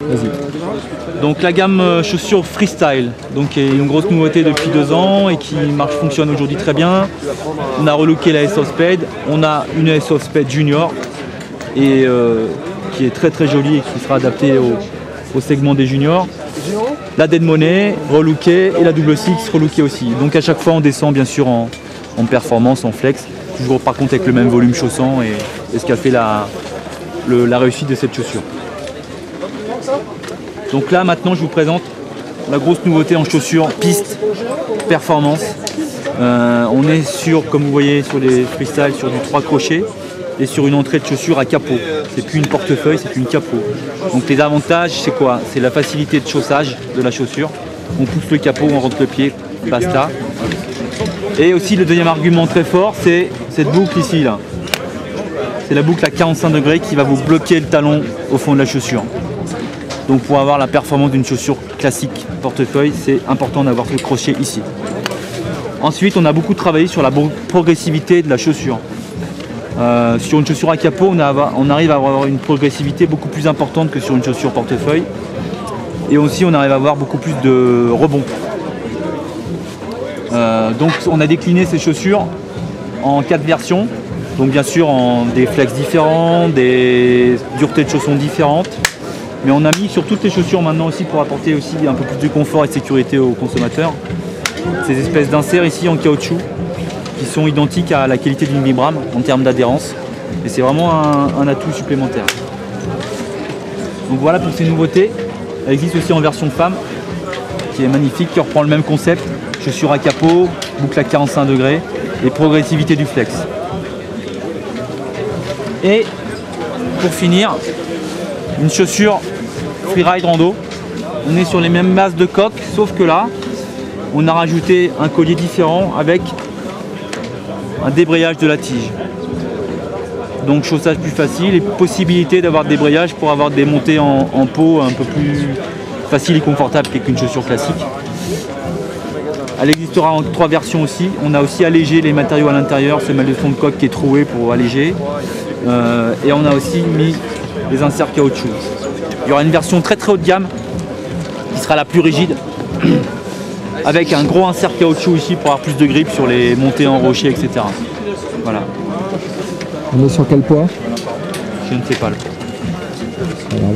Vas-y. Donc la gamme chaussures freestyle, donc qui est une grosse nouveauté depuis 2 ans et qui fonctionne aujourd'hui très bien. On a relooké la S-Off Spade, on a une S-Off Spade Junior et qui est très très jolie et qui sera adaptée au segment des juniors. La Dead Money relookée et la Double Six relookée aussi. Donc à chaque fois on descend bien sûr en performance, en flex, toujours par contre avec le même volume chaussant et ce qui a fait la réussite de cette chaussure. Donc là maintenant je vous présente la grosse nouveauté en chaussures piste performance. On est sur, comme vous voyez sur les freestyle, sur du 3 crochets et sur une entrée de chaussure à capot. C'est plus une portefeuille, c'est une capot. Donc les avantages c'est quoi? C'est la facilité de chaussage de la chaussure. On pousse le capot, on rentre le pied, basta. Et aussi le deuxième argument très fort, c'est cette boucle ici là. C'est la boucle à 45 degrés qui va vous bloquer le talon au fond de la chaussure. Donc pour avoir la performance d'une chaussure classique portefeuille, c'est important d'avoir ce crochet ici. Ensuite, on a beaucoup travaillé sur la progressivité de la chaussure. Sur une chaussure à capot, on arrive à avoir une progressivité beaucoup plus importante que sur une chaussure portefeuille. Et aussi, on arrive à avoir beaucoup plus de rebond. Donc on a décliné ces chaussures en 4 versions. Donc bien sûr en des flex différents, des duretés de chaussons différentes. Mais on a mis sur toutes les chaussures maintenant aussi pour apporter aussi un peu plus de confort et de sécurité aux consommateurs. Ces espèces d'inserts ici en caoutchouc qui sont identiques à la qualité d'une Vibram en termes d'adhérence. Et c'est vraiment un atout supplémentaire. Donc voilà pour ces nouveautés. Elle existe aussi en version femme qui est magnifique, qui reprend le même concept. Chaussure à capot, boucle à 45 degrés et progressivité du flex. Et pour finir, une chaussure freeride rando. On est sur les mêmes masses de coque, sauf que là, on a rajouté un collier différent avec un débrayage de la tige. Donc chaussage plus facile et possibilité d'avoir des débrayages pour avoir des montées en peau un peu plus faciles et confortables qu'une chaussure classique. Elle existera en 3 versions aussi. On a aussi allégé les matériaux à l'intérieur, ce mal de fond de coque qui est troué pour alléger. Et on a aussi mis des inserts caoutchouc. Il y aura une version très très haut de gamme qui sera la plus rigide avec un gros insert caoutchouc ici pour avoir plus de grip sur les montées en rocher, etc. Voilà. On est sur quel poids? Je ne sais pas. Voilà.